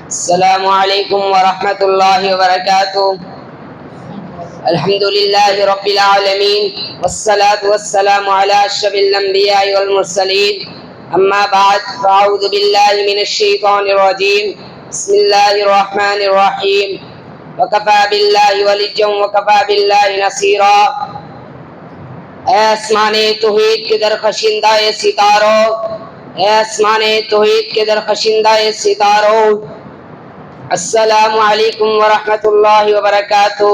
السلام علیکم ورحمۃ اللہ وبرکاتہ۔ الحمد للہ رب العالمین والصلاة والسلام علی اشرف الانبیاء والمرسلین، اما بعد فاعوذ باللہ من الشیطان الرجیم، بسم اللہ الرحمن الرحیم، وکفی باللہ ولیا وکفی باللہ نصیرا۔ اے آسمان توحید کے درخشندہ ستاروں، اے آسمان توحید کے درخشندہ ستاروں، السلام علیکم ورحمۃ اللہ وبرکاتہ۔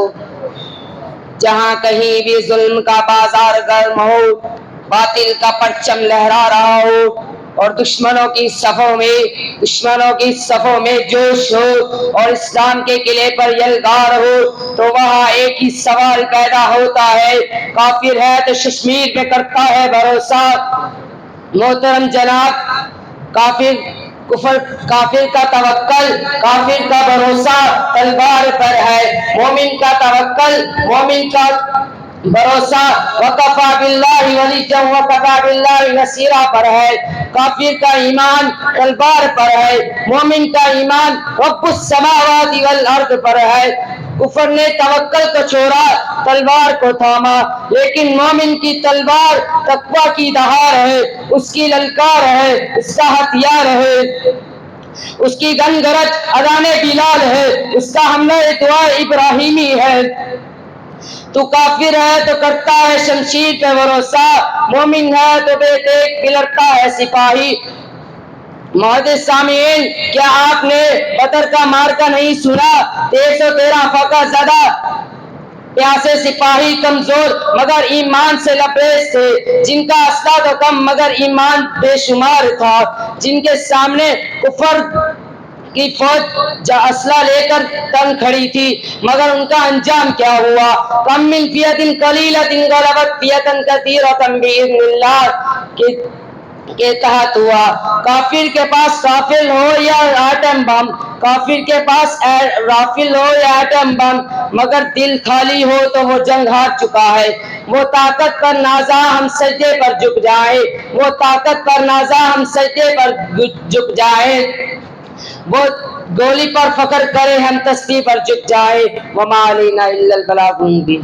جہاں کہیں بھی ظلم کا بازار گرم ہو، باطل کا پرچم لہرا رہا ہو اور دشمنوں کی صفوں میں جوش ہو اور اسلام کے قلعے پر یلغار ہو، تو وہاں ایک ہی سوال پیدا ہوتا ہے، کافر ہے تو کشمیر پہ کرتا ہے بھروسہ۔ محترم جناب، کافر کا توکل، کافر کا بھروسہ تلوار پر ہے، مومن کا توکل، مومن کا بھروسہ وکفی باللہ ولیا وکفی باللہ نصیرا پر ہے۔ کافر کا ایمان تلوار پر ہے، مومن کا ایمان رب السماوات والارض پر ہے۔ کفر نے توکل کو چھوڑا، تلوار کو تھاما، لیکن مومن کی تلوار تقویٰ کی دہار ہے، اس کی للکار ہے، اس کا ہتھیار ہے، اس کی گنگرج اذان بلال ہے، اس کا حملہ دعا ابراہیمی ہے۔ تو کافر ہے تو کرتا ہے شمشیر پہ بھروسہ، مومن ہے تو بے دیکھ بلرتا ہے سپاہی۔ معزز سامعین، کیا آپ نے بدر کا معرکہ نہیں سنا؟ 313 فقہ زدہ پیاسے سپاہی کمزور مگر ایمان سے لبریز تھے، جن کا اسلحہ تو کم مگر ایمان بے شمار تھا، جن کے سامنے کفر کی فوج اسلحہ لے کر تنگ کھڑی تھی، مگر ان کا انجام کیا ہوا؟ کم من فیۃ قلیلۃ غلبت فیۃ کثیرۃ بإذن اللہ کے تحت ہوا۔ کافر کے پاس رافل ہو یا ایٹم بم، کافر کے پاس رافل ہو یا ایٹم بم، مگر دل خالی ہو تو وہ جنگ ہار چکا ہے۔ وہ طاقت پر نازاں ہم سجدے پر جھک جائیں، وہ طاقت پر نازاں ہم سجدے پر جھک جائیں، وہ گولی پر فخر کرے ہم تسبیح پر جھک جائیں۔ وما علینا الا البلاغ المبین۔